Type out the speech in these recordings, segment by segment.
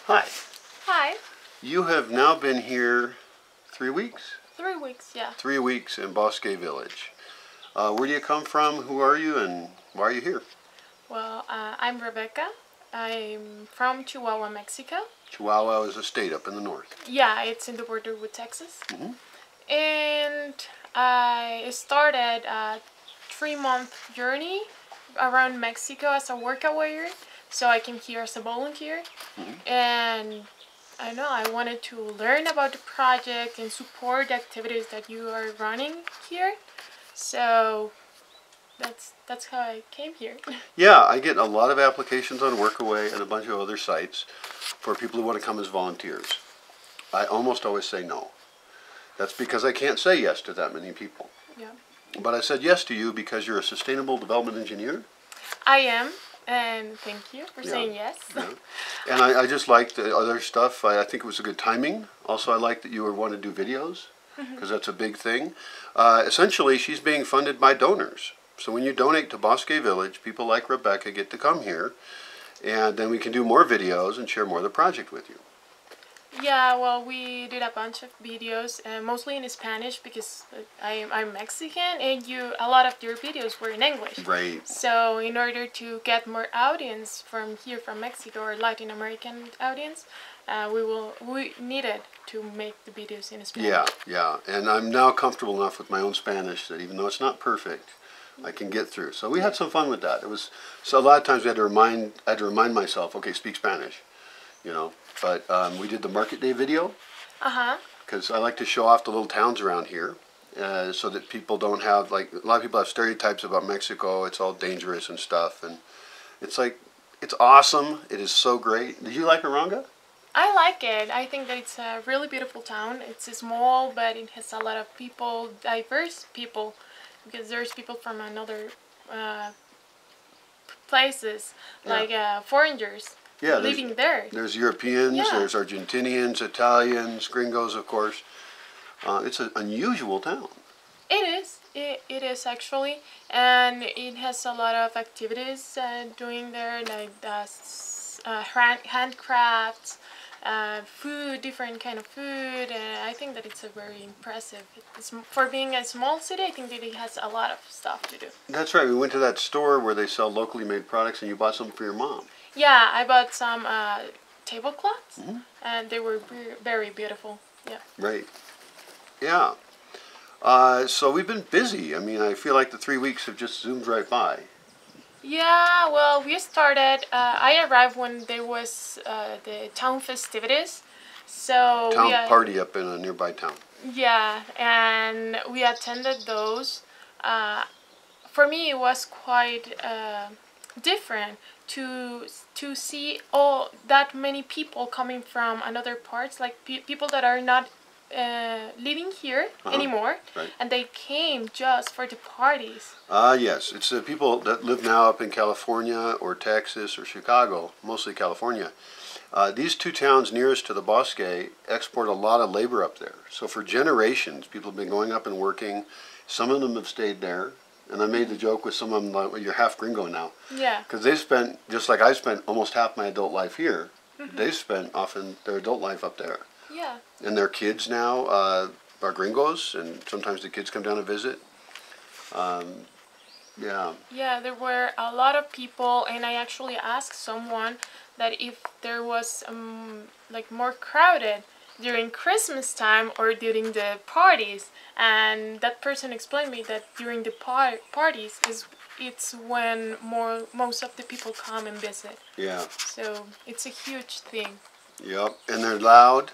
Hi. Hi. You have now been here 3 weeks? 3 weeks, yeah. 3 weeks in Bosque Village. Where do you come from? Who are you? And why are you here? Well, I'm Rebecca. I'm from Chihuahua, Mexico. Chihuahua is a state up in the north. Yeah, it's in the border with Texas. Mm-hmm. And I started a 3-month journey around Mexico as a workaway. So I came here as a volunteer. Mm-hmm. And I know I wanted to learn about the project and support the activities that you are running here. So that's how I came here. Yeah, I get a lot of applications on Workaway and a bunch of other sites for people who want to come as volunteers. I almost always say no. That's because I can't say yes to that many people. Yeah. But I said yes to you because you're a sustainable development engineer. I am, and thank you for saying yes. Yeah. And I just liked the other stuff. I think it was a good timing. Also, I like that you want to do videos, because that's a big thing. Essentially, she's being funded by donors. So when you donate to Bosque Village, people like Rebecca get to come here, and then we can do more videos and share more of the project with you. Yeah, well, we did a bunch of videos, mostly in Spanish because I'm Mexican, and a lot of your videos were in English. Right. So in order to get more audience from here, from Mexico, or Latin American audience, we needed to make the videos in Spanish. Yeah. And I'm now comfortable enough with my own Spanish that even though it's not perfect, I can get through. So we had some fun with that. So a lot of times I had to remind myself, okay, speak Spanish, you know. But we did the market day video. Because I like to show off the little towns around here, so that people don't have, like, a lot of people have stereotypes about Mexico. It's all dangerous and stuff, and it's like, it's awesome. It is so great. Did you like Erongaricuaro? I like it. I think that it's a really beautiful town. It's small, but it has a lot of people, diverse people, because there's people from another places, like foreigners. Yeah, living there. There's Europeans, there's Argentinians, Italians, gringos, of course. It's an unusual town. It is. It is actually, and it has a lot of activities doing there, like handcrafts, food, different kind of food. I think that it's a very impressive. For being a small city, I think that it has a lot of stuff to do. That's right. We went to that store where they sell locally made products, and you bought something for your mom. Yeah, I bought some tablecloths, and they were very beautiful. Yeah. Right. Yeah. So we've been busy. I mean, I feel like the 3 weeks have just zoomed right by. Yeah, well, we started, I arrived when there was the town festivities. So town party up in a nearby town. Yeah, and we attended those. For me, it was quite different to see all that many people coming from another parts, like people that are not living here anymore, and they came just for the parties. Yes, it's the people that live now up in California or Texas or Chicago, mostly California. These two towns nearest to the Bosque export a lot of labor up there. So for generations, people have been going up and working. Some of them have stayed there. And I made the joke with some of them, like, well, you're half gringo now. Yeah. Because they've spent, just like I spent almost half my adult life here, they've spent often their adult life up there. Yeah. And their kids now are gringos, and sometimes the kids come down to visit. Yeah. Yeah, there were a lot of people, and I actually asked someone that if there was like more crowded during Christmas time or during the parties, and that person explained me that during the parties it's when most of the people come and visit. Yeah. So it's a huge thing. Yep, and they're loud,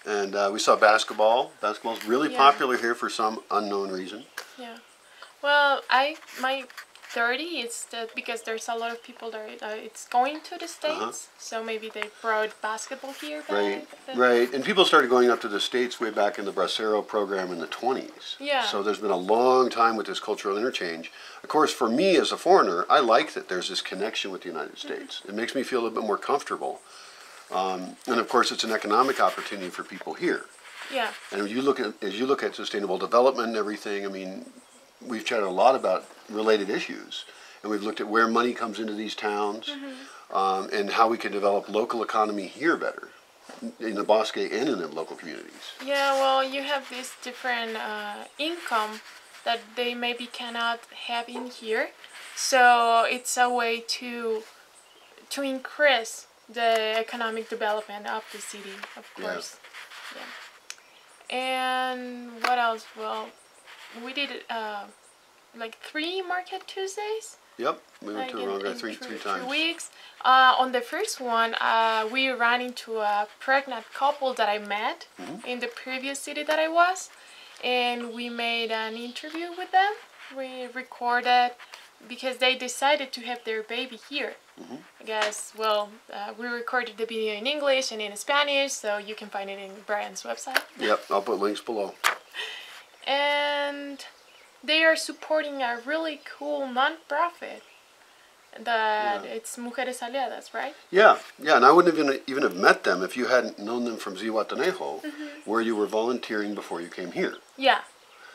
and we saw basketball. Basketball's really popular here for some unknown reason. Yeah. Well, my 30 is that because there's a lot of people that it's going to the States, so maybe they brought basketball here. Right. And people started going up to the States way back in the Bracero program in the 20s. Yeah. So there's been a long time with this cultural interchange. Of course, for me as a foreigner, I like that there's this connection with the United States. It makes me feel a little bit more comfortable. And of course, it's an economic opportunity for people here. Yeah. And as you look at sustainable development and everything, I mean, we've chatted a lot about related issues, and we've looked at where money comes into these towns, and how we can develop local economy here better, in the Bosque and in the local communities. Yeah, well, you have this different income that they maybe cannot have in here, so it's a way to increase the economic development of the city, of course. Yeah. And what else? Well, we did like 3 Market Tuesdays. Yep, we went Like to in Erongaricuaro three times. 3 weeks. On the first one, we ran into a pregnant couple that I met in the previous city that I was, and we made an interview with them. We recorded because they decided to have their baby here. I guess, well, we recorded the video in English and in Spanish, so you can find it in Brian's website. Yep, I'll put links below. And they are supporting a really cool non-profit that it's Mujeres Aliadas, right? Yeah, and I wouldn't even have met them if you hadn't known them from Zihuatanejo, where you were volunteering before you came here. Yeah.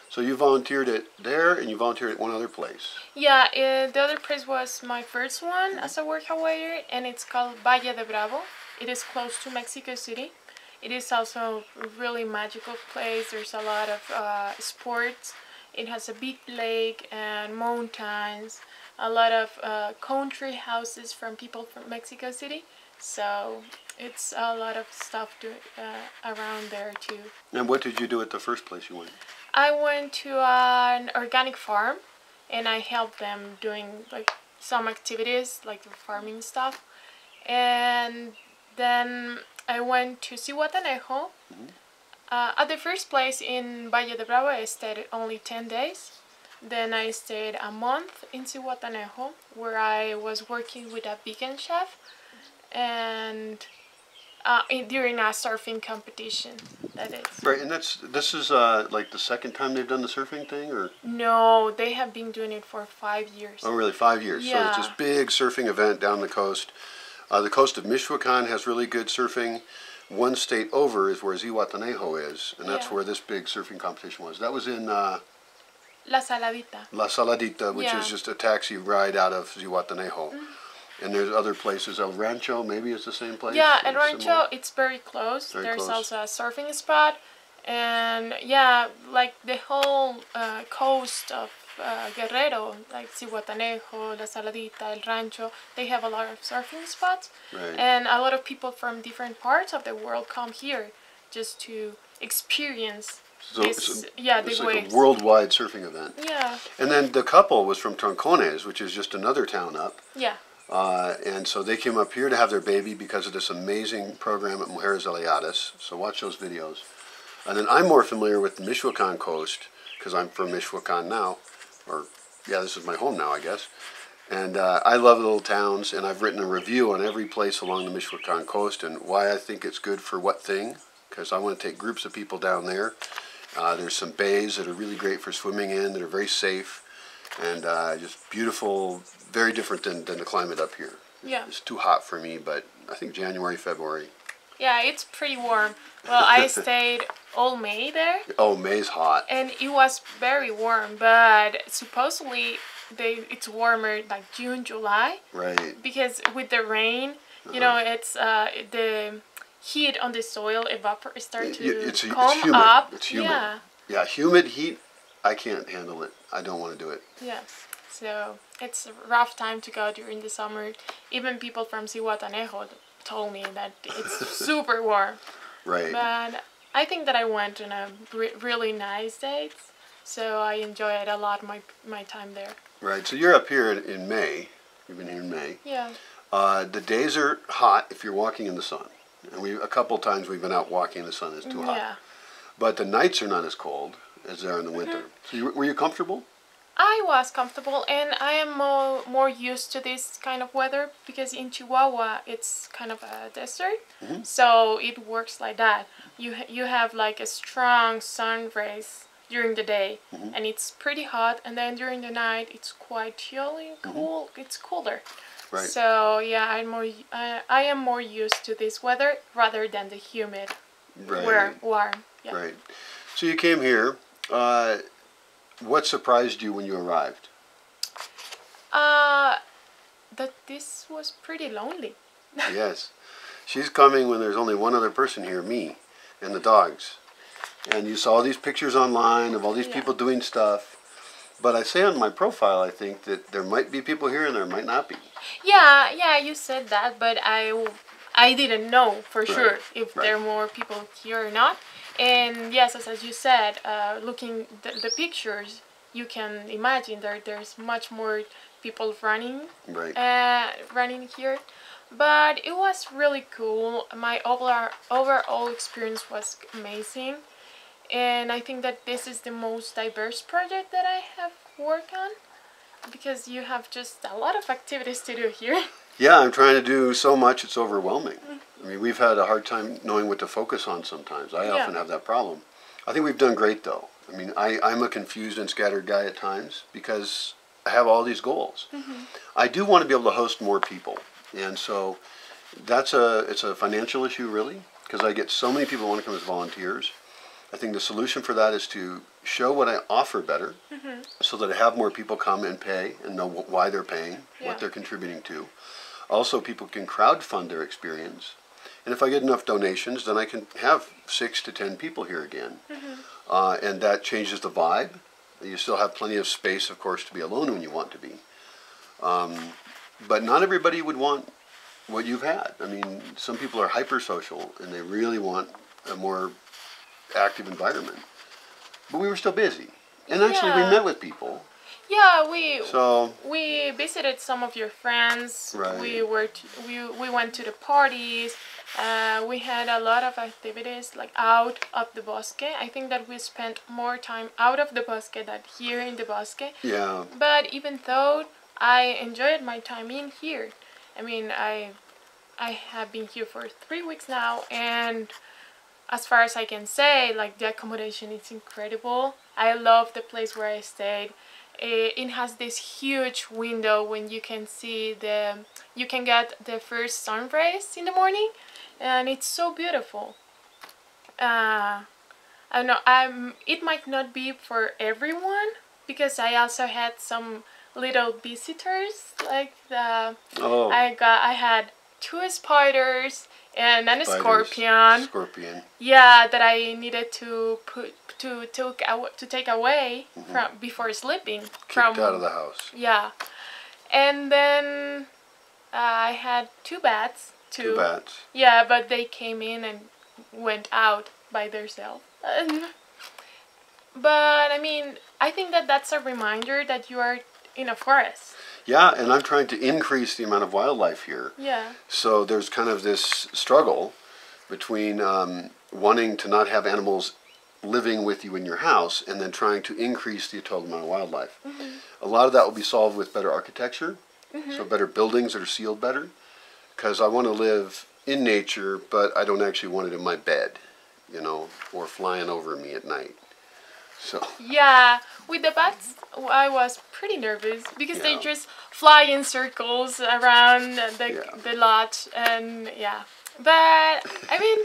So you volunteered it there, and you volunteered at one other place. Yeah, the other place was my first one as a worker waiter, and it's called Valle de Bravo. It is close to Mexico City. It is also a really magical place. There's a lot of sports. It has a big lake and mountains, a lot of country houses from people from Mexico City. So it's a lot of stuff around there too. And what did you do at the first place you went? I went to an organic farm, and I helped them doing like some activities like the farming stuff. And then I went to Zihuatanejo. At the first place in Valle de Bravo, I stayed only 10 days. Then I stayed a month in Zihuatanejo, where I was working with a vegan chef, and during a surfing competition. That is. Right, and this is like the second time they've done the surfing thing, or? No, they have been doing it for 5 years. Oh, really? 5 years. Yeah. So it's this big surfing event down the coast. The coast of Michoacan has really good surfing. One state over is where Zihuatanejo is, and that's where this big surfing competition was. That was in La Saladita. La Saladita, which is just a taxi ride out of Zihuatanejo. And there's other places. El Rancho maybe is the same place? Yeah, El Rancho, it's very close. There's also a surfing spot. And yeah, like the whole coast of Guerrero, like Zihuatanejo, La Saladita, El Rancho, they have a lot of surfing spots. Right. And a lot of people from different parts of the world come here just to experience this, it's the like waves. a worldwide surfing event. Yeah. And then the couple was from Troncones, which is just another town up. Yeah. And so they came up here to have their baby because of this amazing program at Mujeres Aliadas. So watch those videos. And then I'm more familiar with the Michoacan coast because I'm from Michoacan now. Or, yeah, this is my home now, I guess. And I love little towns, and I've written a review on every place along the Michoacan coast and why I think it's good for what thing, because I want to take groups of people down there. There's some bays that are really great for swimming in, that are very safe, and just beautiful, very different than the climate up here. Yeah. It's too hot for me, but I think January, February. Yeah, it's pretty warm. Well, I stayed all May there. Oh, May's hot. And it was very warm, but supposedly it's warmer like June, July. Right. Because with the rain, you know, it's the heat on the soil starts to come humid. up. It's humid. Yeah. Yeah, humid heat, I can't handle it. I don't want to do it. Yeah. So it's a rough time to go during the summer. Even people from Zihuatanejo told me that it's super warm. Right. But I think that I went on a really nice date, so I enjoyed a lot my time there. Right. So you're up here in May. You've been here in May. Yeah. The days are hot if you're walking in the sun. And a couple times we've been out walking in the sun. It's too hot. Yeah. But the nights are not as cold as they are in the winter. So were you comfortable? I was comfortable, and I am more used to this kind of weather because in Chihuahua it's kind of a desert, so it works like that. You have like a strong sun rays during the day, and it's pretty hot, and then during the night it's quite chilly, cool. It's cooler. Right. So yeah, I am more used to this weather rather than the humid, warm. Yeah. Right. So you came here. What surprised you when you arrived? That this was pretty lonely. Yes. She's coming when there's only one other person here, me, and the dogs. And you saw these pictures online of all these people doing stuff. But I say on my profile, I think that there might be people here and there might not be. Yeah, you said that, but I didn't know for sure if there are more people here or not. And yes, as you said, looking the pictures, you can imagine there's much more people running here. But it was really cool. My overall experience was amazing. And I think that this is the most diverse project that I have worked on, because you have just a lot of activities to do here. Yeah, I'm trying to do so much, it's overwhelming. I mean, we've had a hard time knowing what to focus on sometimes. I often have that problem. I think we've done great, though. I mean, I'm a confused and scattered guy at times because I have all these goals. I do want to be able to host more people. And so it's a financial issue, really, because I get so many people who want to come as volunteers. I think the solution for that is to show what I offer better, so that I have more people come and pay and know why they're paying, what they're contributing to. Also, people can crowdfund their experience. And if I get enough donations, then I can have 6 to 10 people here again. And that changes the vibe. You still have plenty of space, of course, to be alone when you want to be. But not everybody would want what you've had. I mean, some people are hypersocial and they really want a more active environment. But we were still busy. And actually we met with people. Yeah, we visited some of your friends. We went to the parties. We had a lot of activities like out of the bosque. I think that we spent more time out of the bosque than here in the bosque. Yeah. But even though I enjoyed my time in here, I mean, I have been here for 3 weeks now, and as far as I can say, like, the accommodation is incredible. I love the place where I stayed. It has this huge window when you can see you can get the first sun rays in the morning, and it's so beautiful. I don't know, it might not be for everyone, because I also had some little visitors, like I had 2 spiders and a scorpion. Yeah, that I needed to take away from before sleeping. Kicked out of the house. Yeah, and then I had 2 bats. 2 bats. Yeah, but they came in and went out by themselves. But I mean, I think that that's a reminder that you are in a forest. Yeah, and I'm trying to increase the amount of wildlife here. Yeah. So there's kind of this struggle between wanting to not have animals living with you in your house and then trying to increase the total amount of wildlife. A lot of that will be solved with better architecture, so better buildings that are sealed better, because I want to live in nature, but I don't actually want it in my bed, you know, or flying over me at night. So. Yeah, with the bats, I was pretty nervous because they just fly in circles around the lot, and But I mean,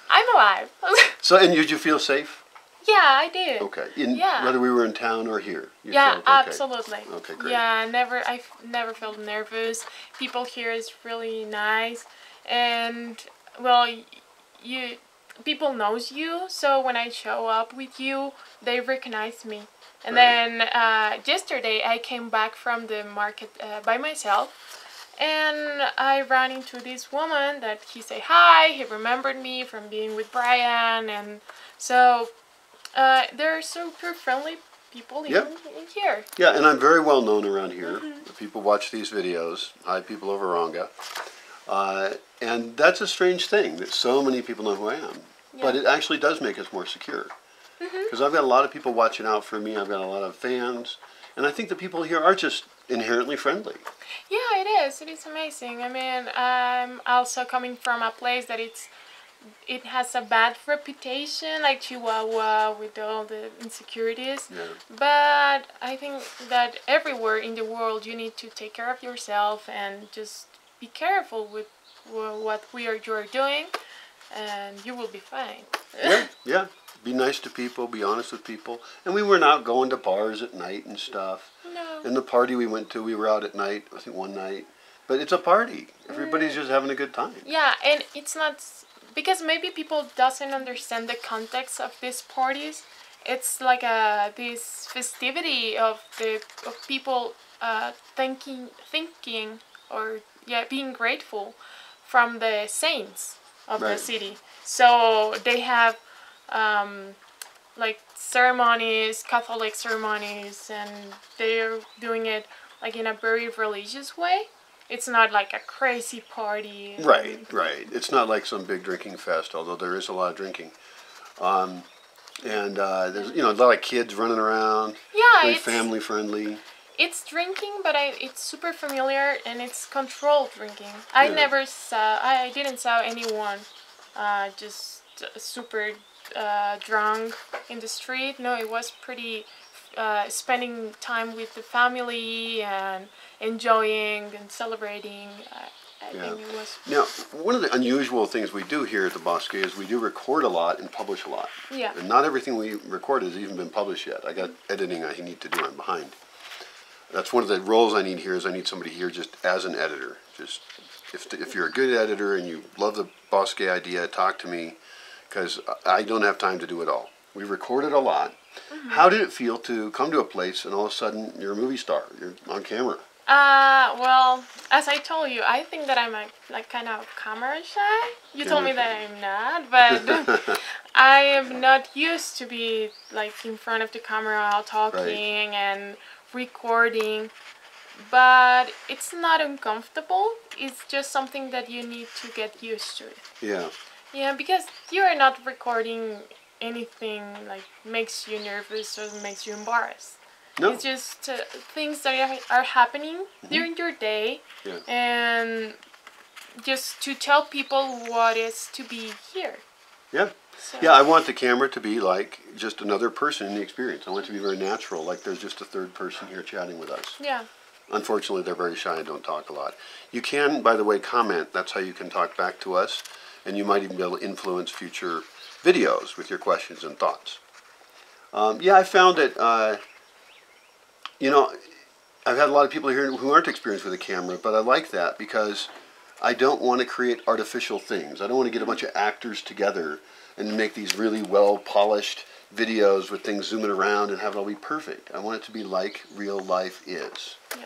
I'm alive. So, and did you feel safe? Yeah, I did. Okay. Whether we were in town or here. Absolutely. Okay, great. Yeah, I've never felt nervous. People here is really nice, and well, people knows you, so when I show up with you, they recognize me. And then yesterday I came back from the market by myself, and I ran into this woman that he said hi. He remembered me from being with Brian, and so they're super friendly people in here. Yeah, and I'm very well known around here. People watch these videos. Hi, people of Eronga. And that's a strange thing that so many people know who I am. Yeah. But it actually does make us more secure. Because I've got a lot of people watching out for me. I've got a lot of fans. And I think the people here are just inherently friendly. Yeah, it is. It is amazing. I mean, I'm also coming from a place that it has a bad reputation, like Chihuahua, with all the insecurities. Yeah. But I think that everywhere in the world you need to take care of yourself and just be careful with what you're doing, and you will be fine. Yeah. Be nice to people, be honest with people. And we weren't out going to bars at night and stuff. No. And the party we went to, we were out at night, I think one night. But it's a party. Everybody's just having a good time. Yeah, and it's not, because maybe people doesn't understand the context of these parties. It's like this festivity of people thinking or being grateful from the saints of the city. So they have like ceremonies, Catholic ceremonies, and they're doing it like in a very religious way. It's not like a crazy party. Right. It's not like some big drinking fest, although there is a lot of drinking. And there's a lot of kids running around. Yeah, very it's family friendly. It's drinking, but it's super familiar and it's controlled drinking. I didn't saw anyone just super drunk in the street. No, it was pretty spending time with the family and enjoying and celebrating. I think it was. Now, one of the unusual things we do here at the Bosque is we do record a lot and publish a lot. Yeah. And not everything we record has even been published yet. I got editing I need to do. I'm behind. That's one of the roles I need here. Is I need somebody here just as an editor. Just if you're a good editor and you love the Bosque idea, talk to me, because I don't have time to do it all. We recorded a lot. Mm-hmm. How did it feel to come to a place and all of a sudden you're a movie star? You're on camera. Well, as I told you, I think that I'm kind of camera shy. You told me that I'm not, but I am not used to be like in front of the camera talking and recording. But it's not uncomfortable. It's just something that you need to get used to. Yeah. Yeah, because you are not recording anything like makes you nervous or makes you embarrassed. No. It's just things that are happening during your day, and just to tell people what is to be here. Yeah. So. Yeah, I want the camera to be like just another person in the experience. I want it to be very natural, like there's just a third person here chatting with us. Yeah. Unfortunately, they're very shy and don't talk a lot. You can, by the way, comment. That's how you can talk back to us, and you might even be able to influence future videos with your questions and thoughts. I found that... I've had a lot of people here who aren't experienced with a camera, but I like that because I don't want to create artificial things. I don't want to get a bunch of actors together and make these really well-polished videos with things zooming around and have it all be perfect. I want it to be like real life is. Yeah.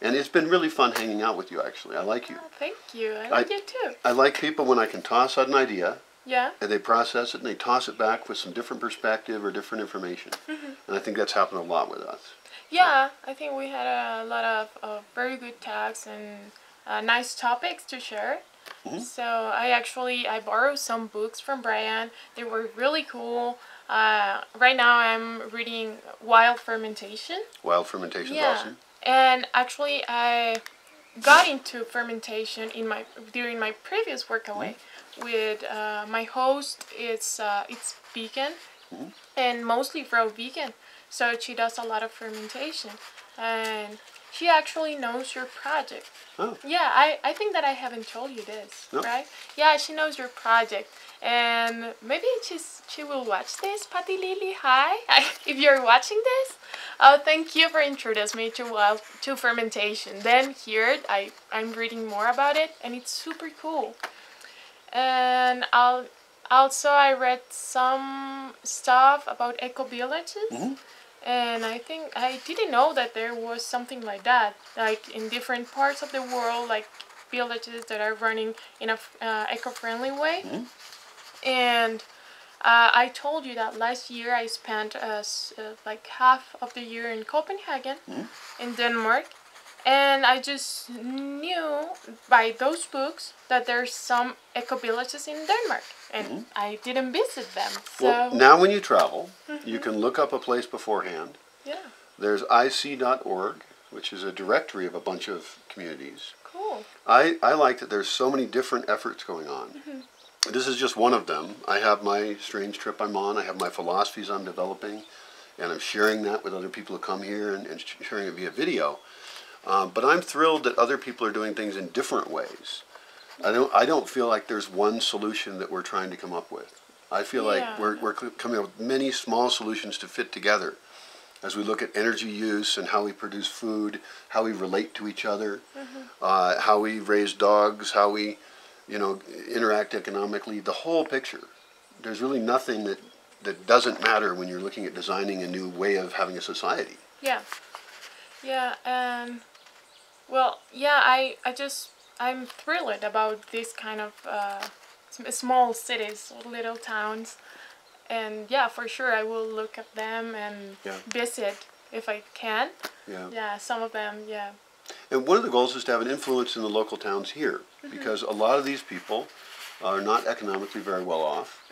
And it's been really fun hanging out with you, actually. I like you. Oh, thank you. I like you too. I like people when I can toss out an idea. Yeah. And they process it and they toss it back with some different perspective or different information. Mm-hmm. And I think that's happened a lot with us. Yeah, I think we had a lot of very good talks and nice topics to share. Mm-hmm. So I borrowed some books from Brian. They were really cool. Right now I'm reading Wild Fermentation. Wild Fermentation is awesome. And actually I got into fermentation during my previous workaway with my host. It's vegan and mostly raw vegan. So she does a lot of fermentation, and she actually knows your project. Oh. Yeah, I think that I haven't told you this, right? Yeah, she knows your project, and maybe she will watch this. Patty Lily, hi! If you're watching this, thank you for introducing me to fermentation. Then here I'm reading more about it, and it's super cool. And I read some stuff about eco villages. Mm-hmm. And I think I didn't know that there was something like that, like in different parts of the world, like villages that are running in a eco-friendly way. Mm-hmm. And I told you that last year I spent like half of the year in Copenhagen, in Denmark, and I just knew by those books that there's some eco-villages in Denmark. And I didn't visit them. So. Well, now when you travel, you can look up a place beforehand. Yeah. There's ic.org, which is a directory of a bunch of communities. Cool. I like that there's so many different efforts going on. Mm-hmm. This is just one of them. I have my strange trip I'm on. I have my philosophies I'm developing. And I'm sharing that with other people who come here and sharing it via video. But I'm thrilled that other people are doing things in different ways. I don't feel like there's one solution that we're trying to come up with. I feel like we're coming up with many small solutions to fit together. as we look at energy use and how we produce food, how we relate to each other, how we raise dogs, how we, interact economically, the whole picture. There's really nothing that doesn't matter when you're looking at designing a new way of having a society. Yeah. Yeah, and well, yeah, I'm thrilled about this kind of small cities, little towns, and yeah, for sure I will look at them and visit if I can. Yeah. Yeah, some of them, yeah. And one of the goals is to have an influence in the local towns here, because a lot of these people are not economically very well off,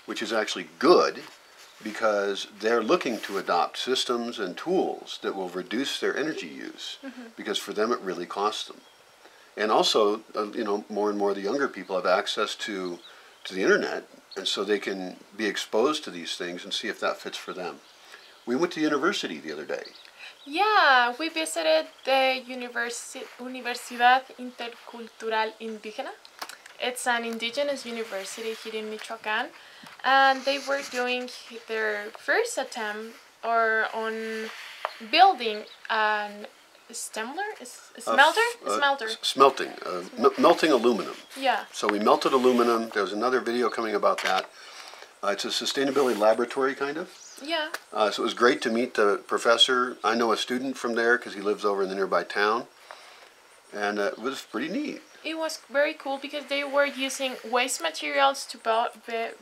which is actually good, because they're looking to adopt systems and tools that will reduce their energy use, because for them it really costs them. And also, more and more of the younger people have access to the internet, and so they can be exposed to these things and see if that fits for them. We went to university the other day. Yeah, we visited the Universidad Intercultural Indígena. It's an indigenous university here in Michoacán, and they were doing their first attempt on building an Smelting, melting aluminum. Yeah. So we melted aluminum. There's another video coming about that. It's a sustainability laboratory, kind of. Yeah. So it was great to meet the professor. I know a student from there because he lives over in the nearby town, and it was pretty neat. It was very cool because they were using waste materials to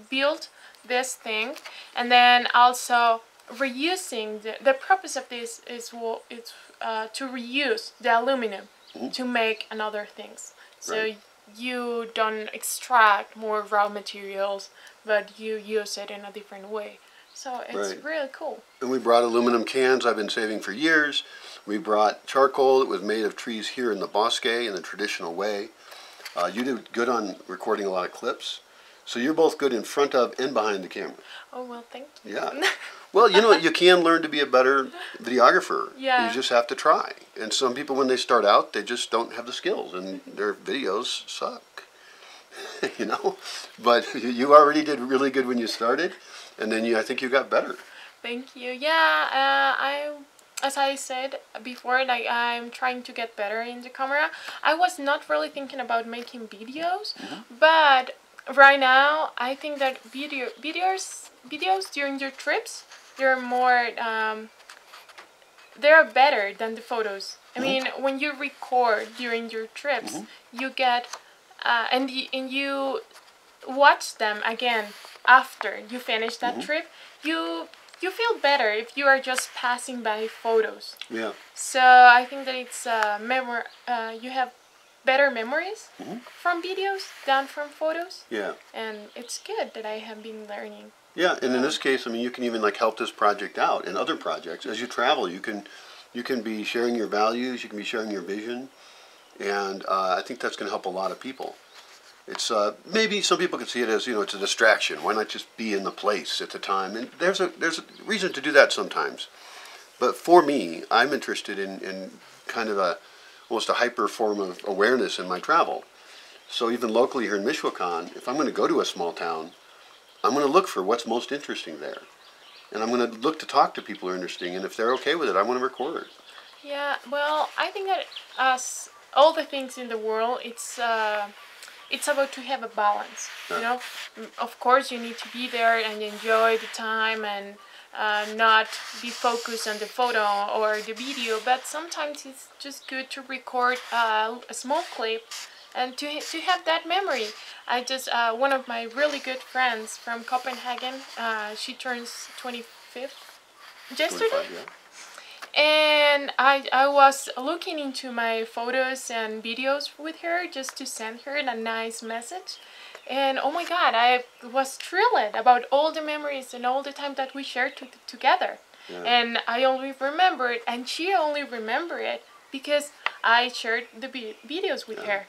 build this thing, and then also reusing the purpose of this is to reuse the aluminum to make another things. So you don't extract more raw materials, but you use it in a different way. So it's really cool. And we brought aluminum cans I've been saving for years. We brought charcoal that was made of trees here in the Bosque in the traditional way. You did good on recording a lot of clips. So you're both good in front of and behind the camera. Oh, well, thank you. Yeah. Well, you can learn to be a better videographer. Yeah. You just have to try. And some people, when they start out, they just don't have the skills, and their videos suck. But you already did really good when you started, and then I think you got better. Thank you. Yeah, as I said before, I'm trying to get better in the camera. I was not really thinking about making videos, but right now I think that videos during your trips, they're more they're better than the photos. I mean, when you record during your trips, you get and you watch them again after you finish that trip. You feel better if you are just passing by photos. Yeah. So I think that it's you have better memories from videos than from photos. Yeah. And it's good that I have been learning. Yeah, and in this case, I mean, you can even help this project out and other projects. As you travel, you can be sharing your values, you can be sharing your vision, and I think that's going to help a lot of people. It's maybe some people can see it as it's a distraction. Why not just be in the place at the time? And there's a reason to do that sometimes. But for me, I'm interested in kind of almost a hyper form of awareness in my travel. So even locally here in Michoacan, if I'm going to go to a small town, I'm going to look for what's most interesting there. And I'm going to look to talk to people who are interesting. And if they're okay with it, I want to record. Yeah, well, I think that as all the things in the world, it's about to have a balance. Of course, you need to be there and enjoy the time and not be focused on the photo or the video. But sometimes it's just good to record a small clip and to have that memory. I just one of my really good friends from Copenhagen. She turns 25th yesterday. 25, yeah. And I was looking into my photos and videos with her just to send her a nice message. And oh my God, I was thrilled about all the memories and all the time that we shared together. Yeah. And I only remember it, and she only remembered it because I shared the videos with her.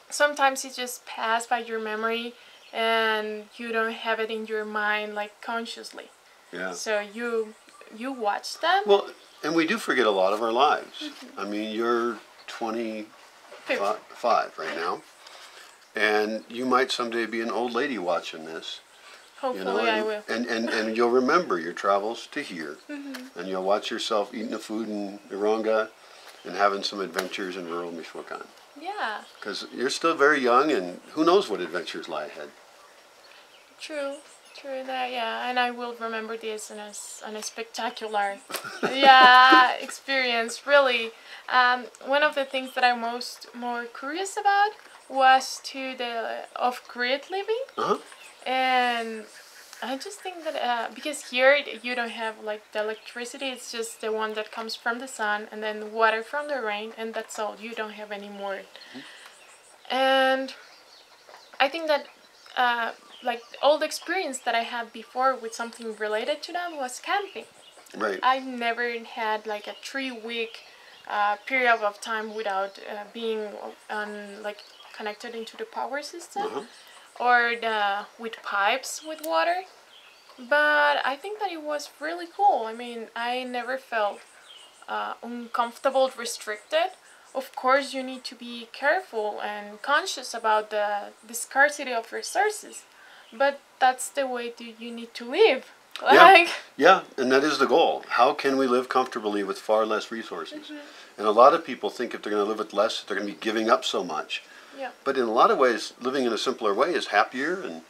Sometimes it just passed by your memory and you don't have it in your mind consciously. Yeah. So you watch them. Well, and we do forget a lot of our lives. I mean, you're 25 right now, and you might someday be an old lady watching this. Hopefully I will. And you'll remember your travels to here, and you'll watch yourself eating the food in Eronga and having some adventures in rural Michoacan. Yeah. Because you're still very young, and who knows what adventures lie ahead. True that, yeah, and I will remember this on a spectacular, yeah, experience. Really, one of the things that I'm more curious about was to the off-grid living, and I just think that because here you don't have like the electricity, it's just the one that comes from the sun and then the water from the rain, and that's all. You don't have any more, and I think that. Like all the experience that I had before with something related to that was camping. Right. I've never had like a 3-week period of time without being like connected into the power system or with pipes with water. But I think that it was really cool. I mean, I never felt uncomfortable, restricted. Of course, you need to be careful and conscious about the scarcity of resources. But that's the way that you need to live. Yeah, and that is the goal. How can we live comfortably with far less resources? And a lot of people think if they're going to live with less, they're going to be giving up so much. Yeah. But in a lot of ways, living in a simpler way is happier, and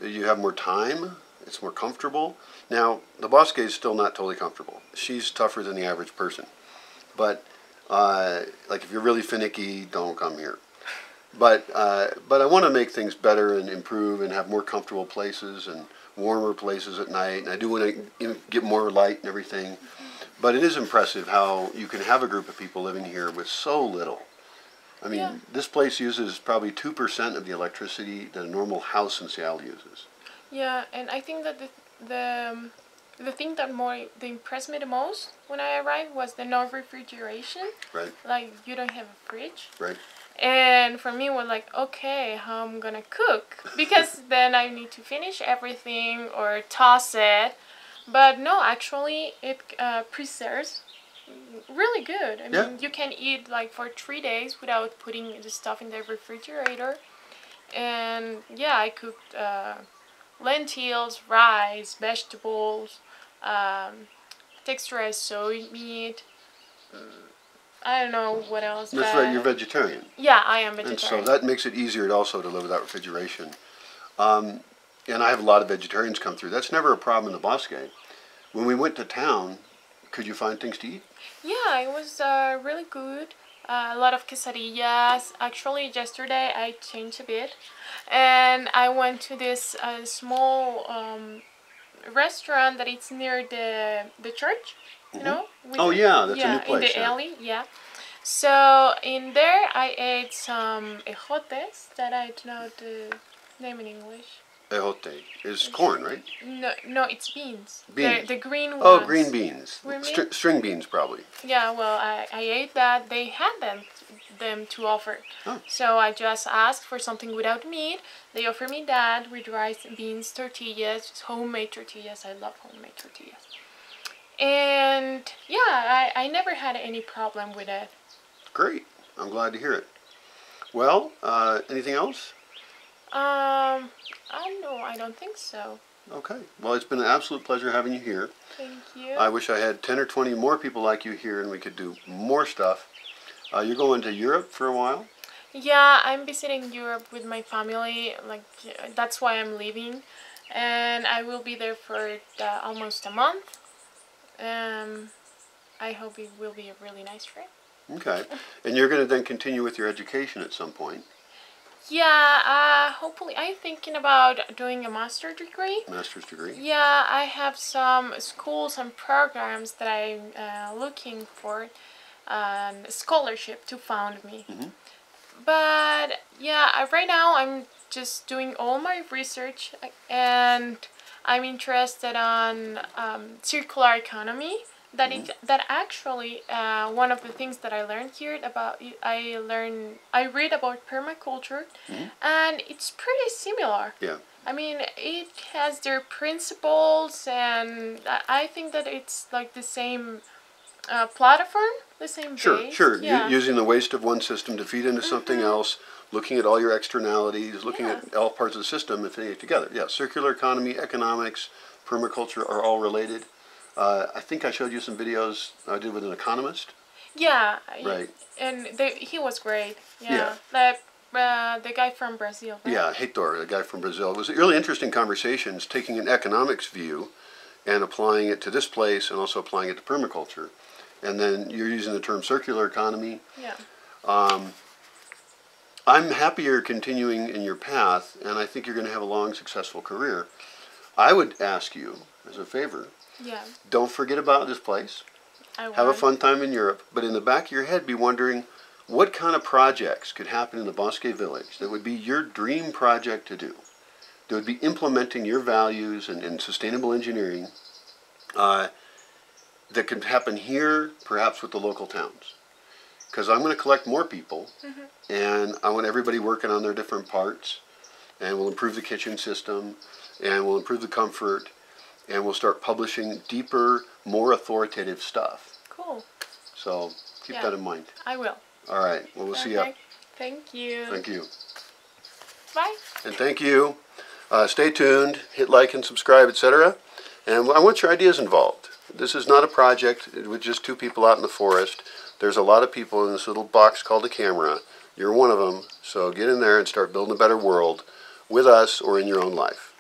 you have more time. It's more comfortable. Now, the Bosque is still not totally comfortable. She's tougher than the average person. But, like, if you're really finicky, don't come here. But I want to make things better and improve and have more comfortable places and warmer places at night. And I do want to get more light and everything. But it is impressive how you can have a group of people living here with so little. I mean, this place uses probably 2% of the electricity that a normal house in Seattle uses. Yeah, and I think that the thing that impressed me the most when I arrived was the no refrigeration. Right. Like, you don't have a fridge. Right. And for me, it was like, okay, how I'm gonna cook? Because then I need to finish everything or toss it. But no, actually, it preserves really good. I mean, you can eat like for 3 days without putting the stuff in the refrigerator. And yeah, I cooked lentils, rice, vegetables, texturized soy meat. I don't know what else. That's right, you're vegetarian. Yeah, I am vegetarian. And so that makes it easier also to live without refrigeration. And I have a lot of vegetarians come through. That's never a problem in the Bosque. When we went to town, could you find things to eat? Yeah, it was really good. A lot of quesadillas. Actually, yesterday I changed a bit. And I went to this small restaurant that is near the church. You know? Oh yeah, that's a new place. In the alley, yeah. So in there I ate some ejotes that I don't know the name in English. Ejote is corn, right? No, it's beans. Beans. The green ones. Oh, green beans. Green String beans, probably. Yeah, well, I ate that. They had them to offer. Oh. So I just asked for something without meat. They offered me that with rice, beans, tortillas, homemade tortillas. I love homemade tortillas. And yeah, I never had any problem with it. Great. I'm glad to hear it. Well, anything else? I don't think so. Okay. Well, it's been an absolute pleasure having you here. Thank you. I wish I had 10 or 20 more people like you here and we could do more stuff. You're going to Europe for a while? Yeah, I'm visiting Europe with my family. Like, that's why I'm leaving. And I will be there for almost a month. I hope it will be a really nice trip. Okay. And you're going to then continue with your education at some point? Yeah, hopefully. I'm thinking about doing a master's degree. Master's degree? Yeah, I have some schools and programs that I'm looking for scholarship to fund me. But yeah, right now I'm just doing all my research and I'm interested on circular economy. That actually one of the things that I learned here about I read about permaculture, and it's pretty similar. Yeah. I mean, it has their principles, and I think that it's like the same platform the same Sure, base. sure. Yeah. Using the waste of one system to feed into something else, looking at all your externalities, looking at all parts of the system and fitting it together. Yeah, circular economy, economics, permaculture are all related. I think I showed you some videos I did with an economist. Yeah. Right. And he was great. Yeah. The guy from Brazil. Right? Yeah, Heitor, the guy from Brazil. It was really interesting conversations, taking an economics view and applying it to this place and also applying it to permaculture. And then you're using the term circular economy. Yeah. I'm happy you're continuing in your path, and I think you're going to have a long, successful career. I would ask you, as a favor, Yeah. don't forget about this place. I Have a fun time in Europe, but in the back of your head be wondering what kind of projects could happen in the Bosque Village that would be your dream project to do, that would be implementing your values and sustainable engineering, that could happen here, perhaps with the local towns. Because I'm going to collect more people, and I want everybody working on their different parts, and we'll improve the kitchen system, and we'll improve the comfort, and we'll start publishing deeper, more authoritative stuff. Cool. So keep that in mind. I will. All right. Well, we'll see you. Thank you. Thank you. Bye. And thank you. Stay tuned. Hit like and subscribe, etc. And I want your ideas involved. This is not a project with just two people out in the forest. There's a lot of people in this little box called a camera. You're one of them. So get in there and start building a better world with us or in your own life.